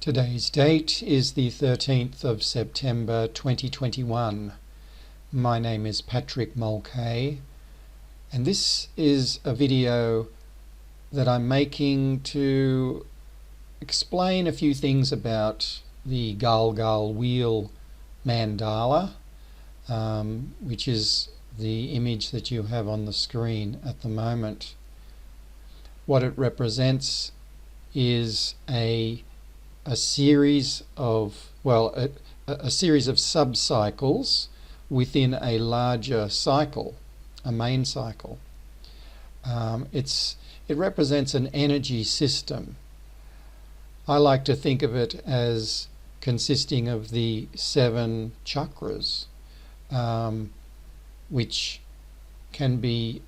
Today's date is the 13th of September 2021. My name is Patrick Mulcahy, and this is a video that I'm making to explain a few things about the GLGL wheel Mandala, which is the image that you have on the screen at the moment. What it represents is a series of subcycles within a larger cycle, a main cycle. It represents an energy system. I like to think of it as consisting of the 7 chakras, which can be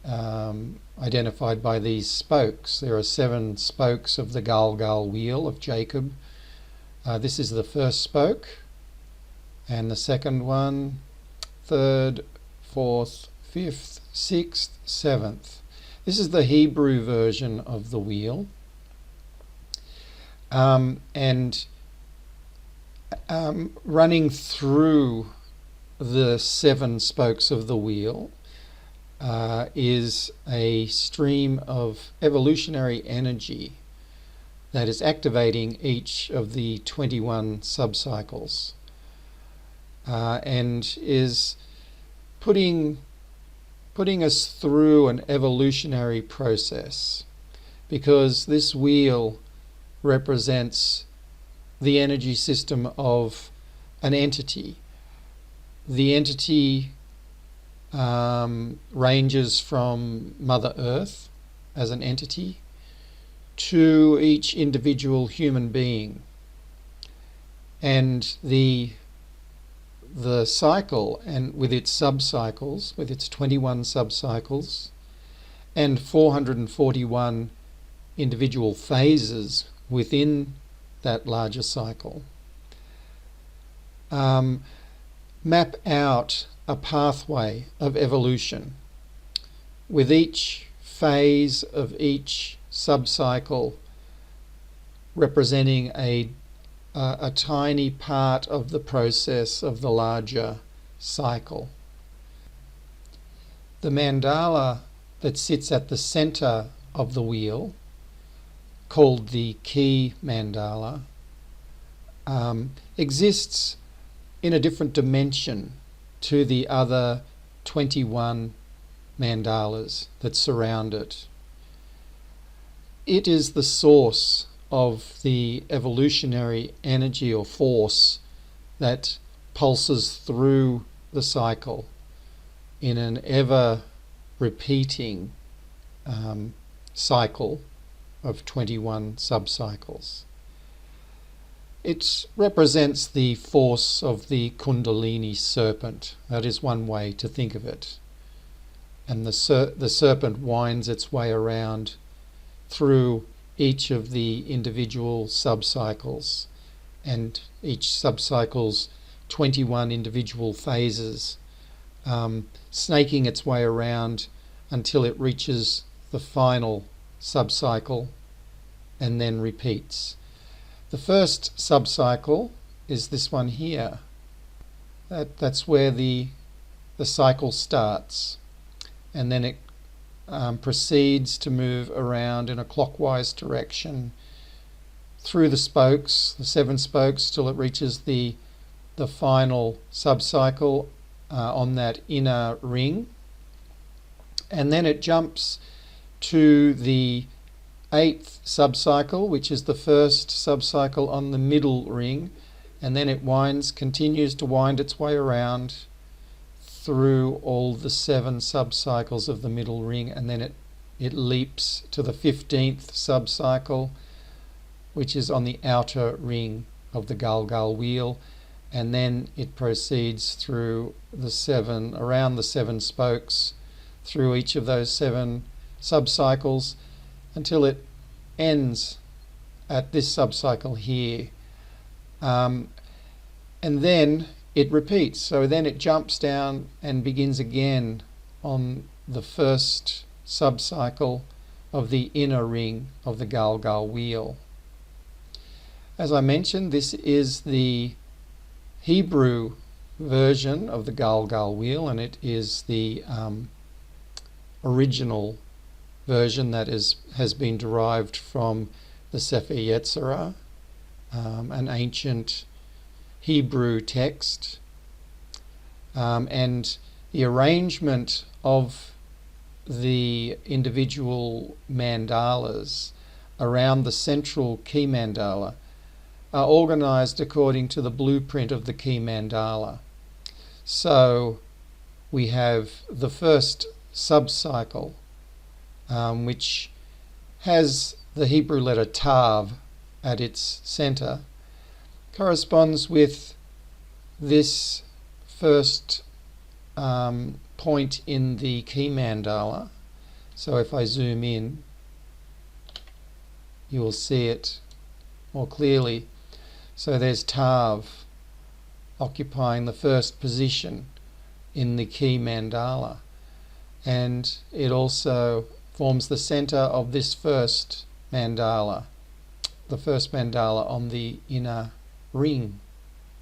identified by these spokes. There are 7 spokes of the GLGL wheel of Jacob. This is the first spoke, and the second one, third, fourth, fifth, sixth, seventh. This is the Hebrew version of the wheel. Running through the 7 spokes of the wheel is a stream of evolutionary energy that is activating each of the 21 subcycles and is putting us through an evolutionary process, because this wheel represents the energy system of an entity. The entity ranges from Mother Earth as an entity to each individual human being, and the cycle, and with its subcycles, with its 21 subcycles and 441 individual phases within that larger cycle, map out a pathway of evolution, with each phase of each subcycle representing a tiny part of the process of the larger cycle. The mandala that sits at the center of the wheel, called the key mandala, exists in a different dimension to the other 21 mandalas that surround it. It is the source of the evolutionary energy or force that pulses through the cycle in an ever-repeating cycle of 21 subcycles. It represents the force of the Kundalini serpent. That is one way to think of it. And the serpent winds its way around through each of the individual subcycles, and each subcycle's 21 individual phases, snaking its way around until it reaches the final subcycle and then repeats. The first subcycle is this one here. That's where the cycle starts, and then it proceeds to move around in a clockwise direction through the spokes, the 7 spokes, till it reaches the final subcycle on that inner ring, and then it jumps to the 8th subcycle, which is the first subcycle on the middle ring, and then it continues to wind its way around through all the 7 subcycles of the middle ring, and then it leaps to the 15th subcycle, which is on the outer ring of the GLGL wheel, and then it proceeds through around the 7 spokes, through each of those 7 subcycles, until it ends at this subcycle here. And then it repeats. So then it jumps down and begins again on the first subcycle of the inner ring of the GLGL wheel. As I mentioned, this is the Hebrew version of the GLGL wheel, and it is the original version that has been derived from the Sefer Yetzirah, an ancient Hebrew text, and the arrangement of the individual mandalas around the central key mandala are organized according to the blueprint of the key mandala. So we have the first subcycle, which has the Hebrew letter Tarv at its center, corresponds with this first point in the key mandala. So if I zoom in, you will see it more clearly. So there's Tarv occupying the first position in the key mandala, and it also forms the center of this first mandala, the first mandala on the inner ring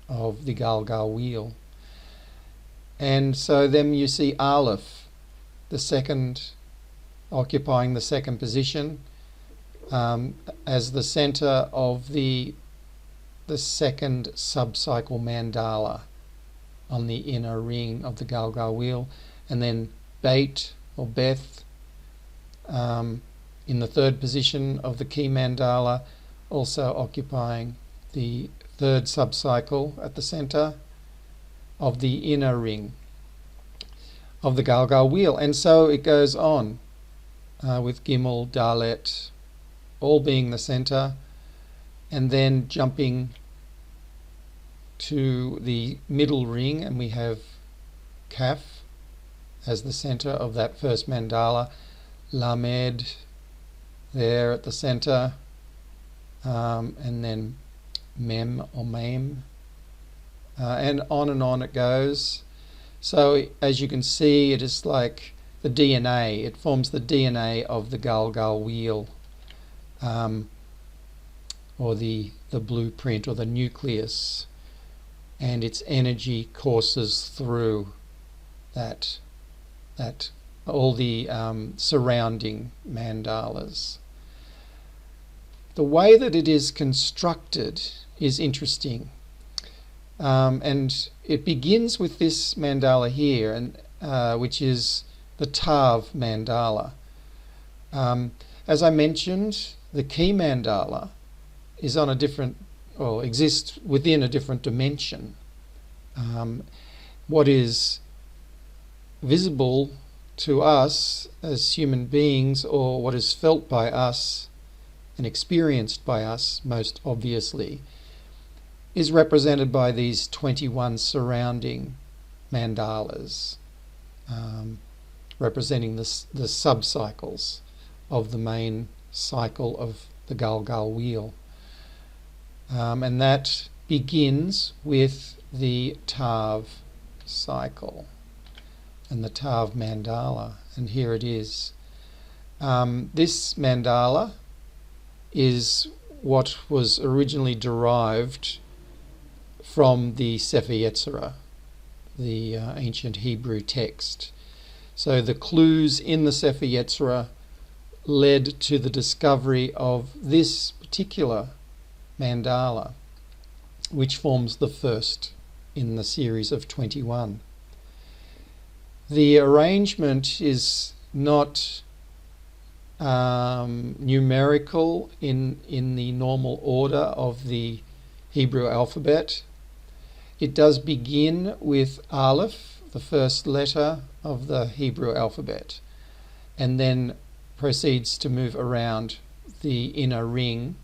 of the GLGL wheel. And so then you see Aleph, the second, occupying the second position as the center of the second subcycle mandala on the inner ring of the GLGL wheel, and then Beit or Beth in the third position of the key mandala, also occupying the third subcycle at the center of the inner ring of the GLGL wheel. And so it goes on with Gimel, Dalet, all being the center, and then jumping to the middle ring, and we have Kaf as the center of that first mandala, Lamed there at the center, and then Mem or Mem, and on it goes. So as you can see, it is like the DNA. It forms the DNA of the GLGL wheel, or the blueprint or the nucleus, and its energy courses through that all the surrounding mandalas. The way that it is constructed is interesting, and it begins with this mandala here, and which is the Tarv mandala. As I mentioned, the key mandala is on a different, or exists within a different dimension. What is visible to us as human beings, or what is felt by us and experienced by us most obviously, is represented by these 21 surrounding mandalas, representing the subcycles of the main cycle of the GLGL wheel. And that begins with the Tarv cycle and the Tarv mandala, and here it is. This mandala is what was originally derived from the Sefer Yetzirah, the ancient Hebrew text. So the clues in the Sefer Yetzirah led to the discovery of this particular mandala, which forms the first in the series of 21. The arrangement is not numerical in the normal order of the Hebrew alphabet. It does begin with Aleph, the first letter of the Hebrew alphabet, and then proceeds to move around the inner ring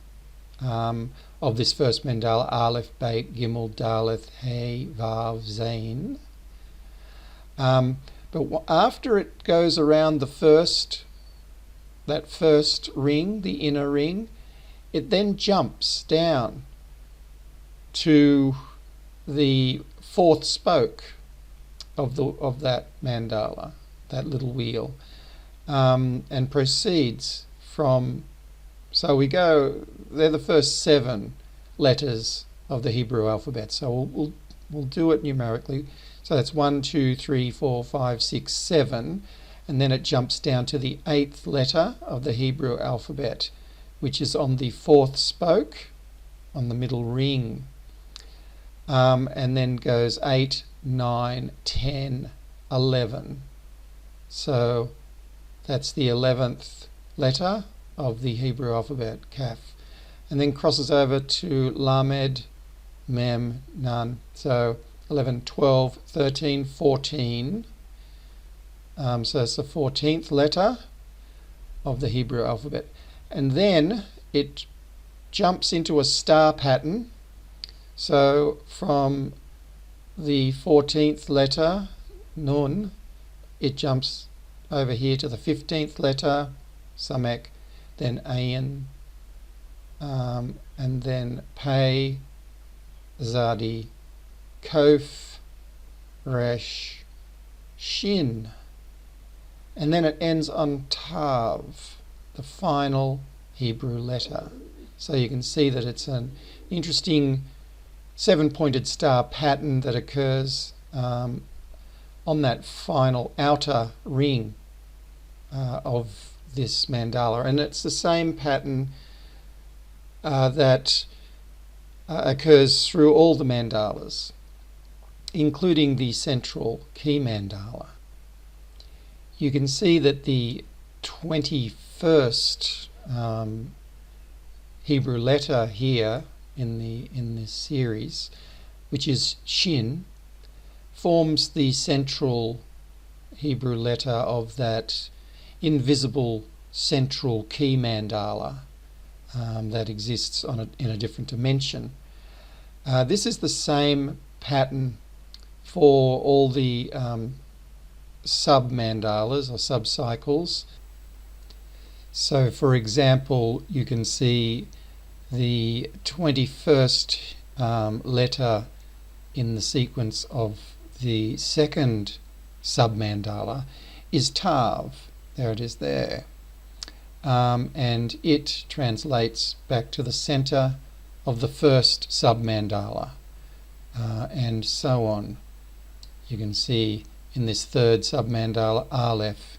of this first mandala, Aleph, Beit, Gimel, Daleth, Hey, Vav, Zain. But after it goes around that first ring, the inner ring, it then jumps down to the fourth spoke of that mandala, that little wheel, and proceeds from. So we go. They're the first 7 letters of the Hebrew alphabet. So we'll do it numerically. So that's 1, 2, 3, 4, 5, 6, 7, and then it jumps down to the 8th letter of the Hebrew alphabet, which is on the 4th spoke on the middle ring, and then goes 8, 9, 10, 11. So that's the 11th letter of the Hebrew alphabet, Kaf, and then crosses over to Lamed, Mem, Nun. So 11, 12, 13, 14. So it's the 14th letter of the Hebrew alphabet. And then it jumps into a star pattern. So from the 14th letter, Nun, it jumps over here to the 15th letter, Samek, then Ayin, and then Pei, Zadi, Kof, Resh, Shin. And then it ends on Tarv, the final Hebrew letter. So you can see that it's an interesting 7-pointed star pattern that occurs on that final outer ring of this mandala. And it's the same pattern that occurs through all the mandalas, including the central key mandala. You can see that the 21st Hebrew letter here in this series, which is Shin, forms the central Hebrew letter of that invisible central key mandala that exists in a different dimension. This is the same pattern for all the sub-mandalas or subcycles. So for example, you can see the 21st letter in the sequence of the second sub-mandala is Tarv. There it is there. And it translates back to the center of the first sub-mandala, and so on. You can see in this third sub-mandala Aleph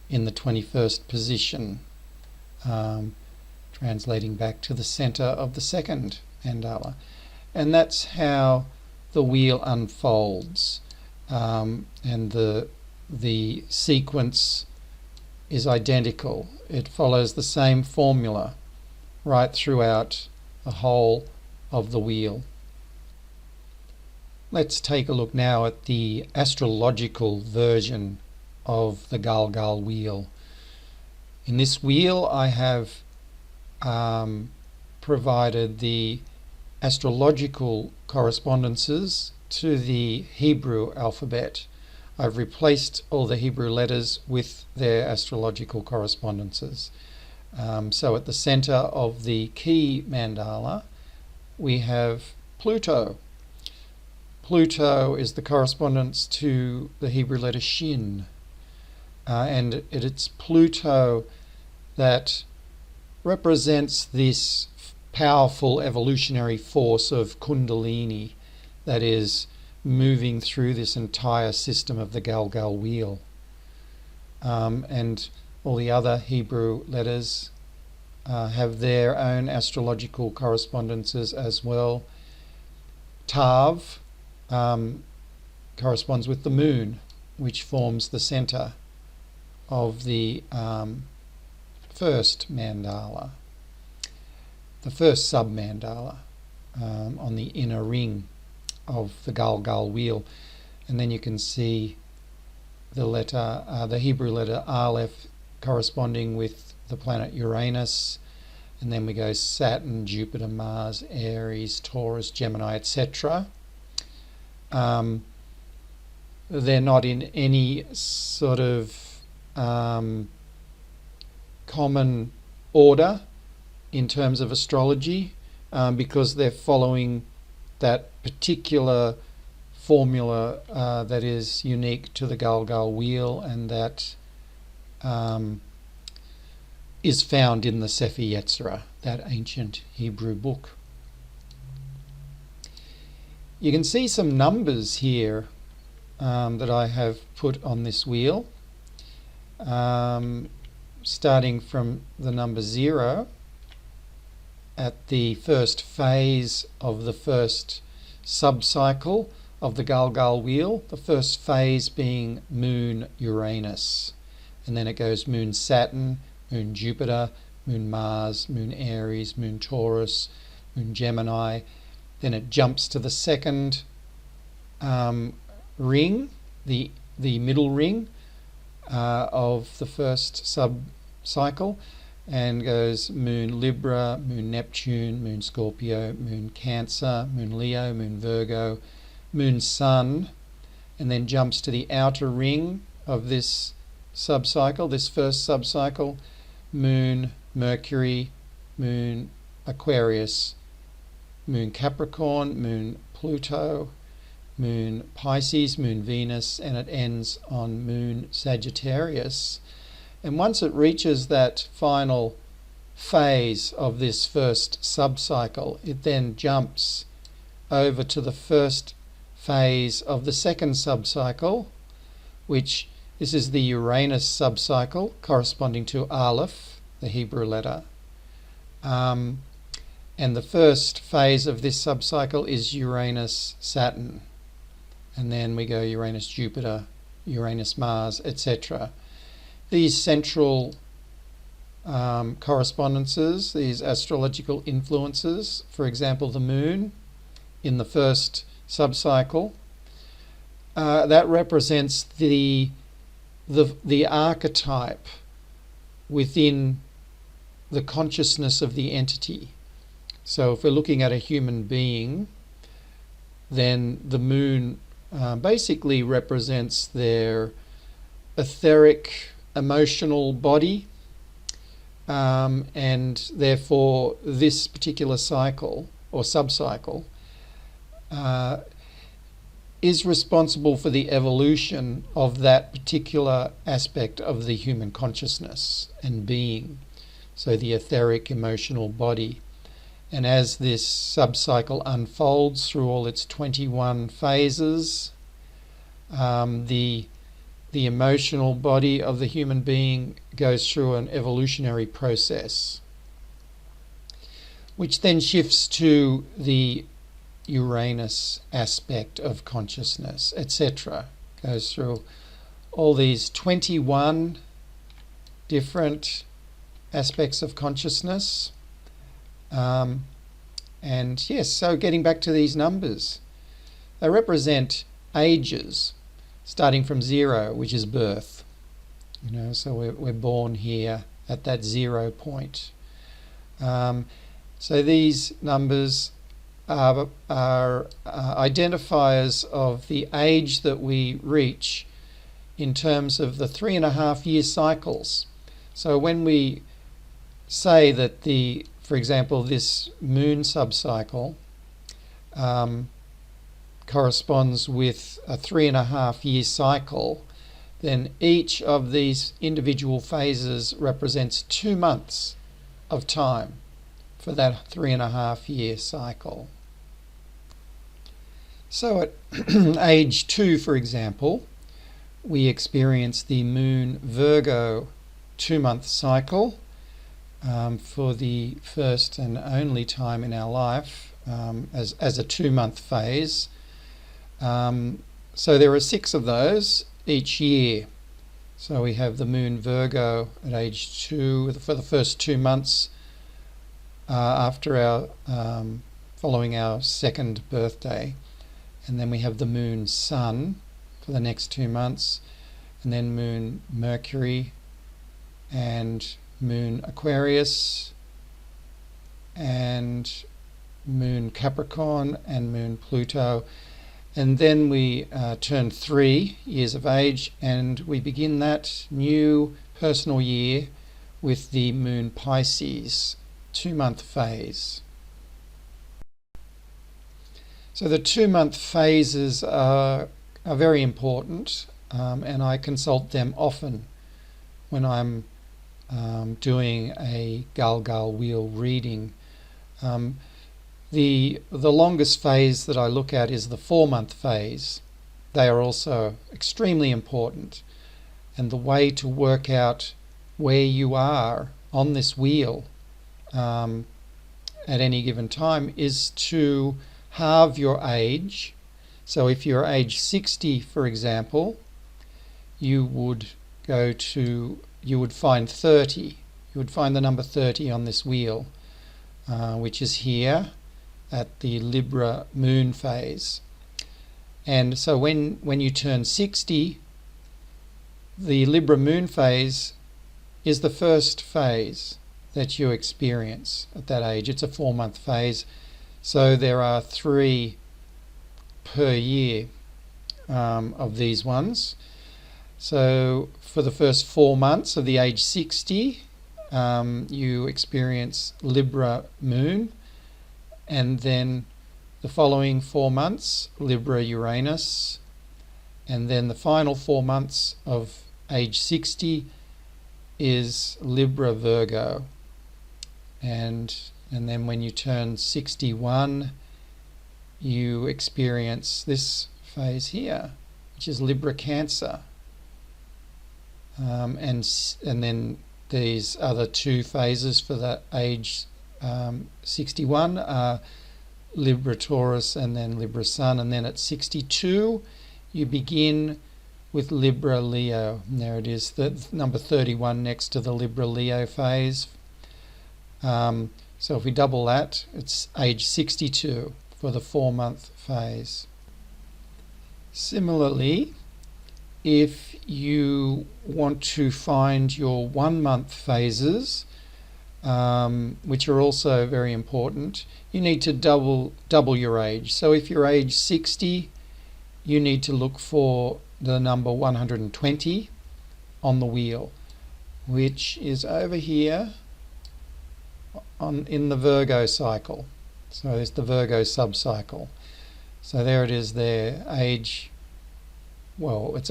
in the 21st position, translating back to the center of the second mandala. And that's how the wheel unfolds, and the sequence is identical. It follows the same formula right throughout the whole of the wheel. Let's take a look now at the astrological version of the GLGL wheel. In this wheel I have provided the astrological correspondences to the Hebrew alphabet. I've replaced all the Hebrew letters with their astrological correspondences. So at the center of the key mandala we have Pluto. Pluto is the correspondence to the Hebrew letter Shin, and it's Pluto that represents this powerful evolutionary force of Kundalini that is moving through this entire system of the GLGL wheel. And all the other Hebrew letters have their own astrological correspondences as well. Tarv corresponds with the moon, which forms the center of the first mandala, the first sub-mandala on the inner ring of the GLGL wheel. And then you can see the Hebrew letter Aleph corresponding with the planet Uranus, and then we go Saturn, Jupiter, Mars, Aries, Taurus, Gemini, etc. They're not in any sort of common order in terms of astrology, because they're following that particular formula that is unique to the GLGL wheel, and that is found in the Sefer Yetzirah, that ancient Hebrew book. you can see some numbers here that I have put on this wheel, starting from the number 0 at the first phase of the first subcycle of the GLGL wheel, the first phase being Moon Uranus, and then it goes Moon Saturn, Moon Jupiter, Moon Mars, Moon Aries, Moon Taurus, Moon Gemini. Then it jumps to the second ring, the middle ring of the first subcycle, and goes Moon Libra, Moon Neptune, Moon Scorpio, Moon Cancer, Moon Leo, Moon Virgo, Moon Sun, and then jumps to the outer ring of this subcycle, this first subcycle, Moon Mercury, Moon Aquarius, Moon Capricorn, Moon Pluto, Moon Pisces, Moon Venus, and it ends on Moon Sagittarius. And once it reaches that final phase of this first subcycle, it then jumps over to the first phase of the second subcycle, which this is the Uranus subcycle, corresponding to Aleph, the Hebrew letter. And the first phase of this subcycle is Uranus Saturn. And then we go Uranus Jupiter, Uranus Mars, etc. These central correspondences, these astrological influences, for example, the moon in the first subcycle, that represents the archetype within the consciousness of the entity. So if we're looking at a human being, then the moon basically represents their etheric emotional body, and therefore this particular cycle or subcycle is responsible for the evolution of that particular aspect of the human consciousness and being, so the etheric emotional body. And as this subcycle unfolds through all its 21 phases, the emotional body of the human being goes through an evolutionary process, which then shifts to the Uranus aspect of consciousness, etc. Goes through all these 21 different aspects of consciousness. And yes, so getting back to these numbers, they represent ages, starting from 0, which is birth. So we're born here at that 0 point. So these numbers are identifiers of the age that we reach in terms of the 3.5-year cycles. So when we say that for example, this moon subcycle corresponds with a 3.5-year cycle, then each of these individual phases represents 2 months of time for that 3.5-year cycle. So at age 2, for example, we experience the Moon Virgo 2-month cycle for the first and only time in our life as a 2-month phase. So there are 6 of those each year. So we have the Moon Virgo at age 2 for the first 2 months after our following our 2nd birthday, and then we have the Moon Sun for the next 2 months, and then Moon Mercury and Moon Aquarius and Moon Capricorn and Moon Pluto. And then we turn 3 years of age, and we begin that new personal year with the Moon Pisces 2-month phase. So the 2-month phases are very important, and I consult them often when I'm doing a GLGL wheel reading. The longest phase that I look at is the 4-month phase. They are also extremely important. And the way to work out where you are on this wheel at any given time is to halve your age. So if you're age 60, for example, you would find 30. You would find the number 30 on this wheel, which is here at the Libra moon phase. And so when you turn 60, the Libra moon phase is the first phase that you experience at that age. It's a 4-month phase, so there are 3 per year of these ones. So for the first 4 months of the age 60, you experience Libra moon, and then the following 4 months, Libra Uranus, and then the final 4 months of age 60 is Libra Virgo. And then when you turn 61, you experience this phase here, which is Libra Cancer. And then these other 2 phases for the age 61 are Libra Taurus and then Libra Sun, and then at 62 you begin with Libra Leo. And there it is, the number 31 next to the Libra Leo phase. So if we double that, it's age 62 for the 4-month phase. Similarly, if you want to find your 1-month phases, which are also very important, you need to double your age. So if you're age 60, you need to look for the number 120 on the wheel, which is over here in the Virgo cycle. So there's the Virgo subcycle. So there it is there, it's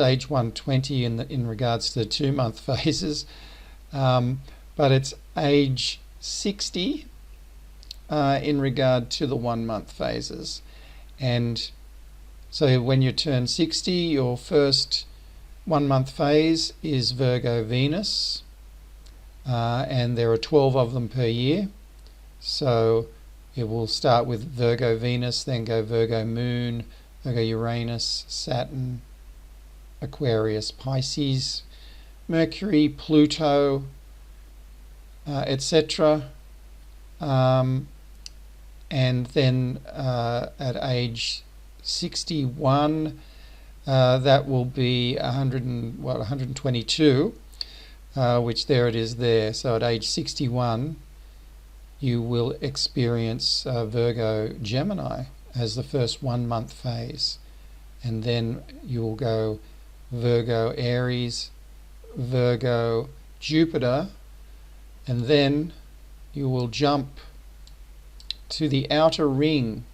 age 120 in regards to the 2-month phases, but it's age 60 in regard to the 1-month phases. And so when you turn 60, your first 1-month phase is Virgo Venus, and there are 12 of them per year. So it will start with Virgo Venus, then go Virgo Moon, Virgo Uranus, Saturn, Aquarius, Pisces, Mercury, Pluto, etc. And then at age 61, that will be 122, which there it is there. So at age 61, you will experience Virgo Gemini as the first 1-month phase. And then you will go Virgo Aries, Virgo Jupiter, and then you will jump to the outer ring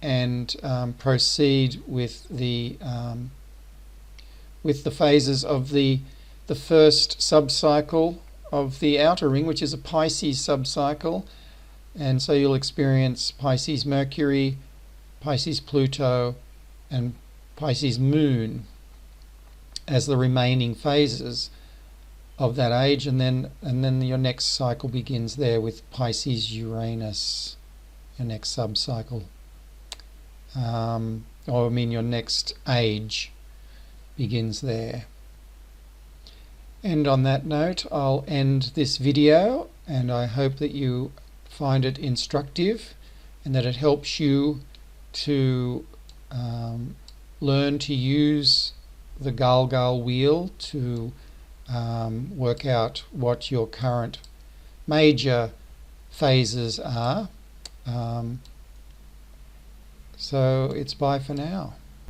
and proceed with the phases of the first subcycle of the outer ring, which is a Pisces subcycle. And so you'll experience Pisces Mercury, Pisces Pluto, and Pisces Moon as the remaining phases of that age, and then your next cycle begins there with Pisces Uranus, your next subcycle, your next age begins there. And on that note, I'll end this video, and I hope that you find it instructive and that it helps you to learn to use the GLGL wheel to work out what your current major phases are. So it's bye for now.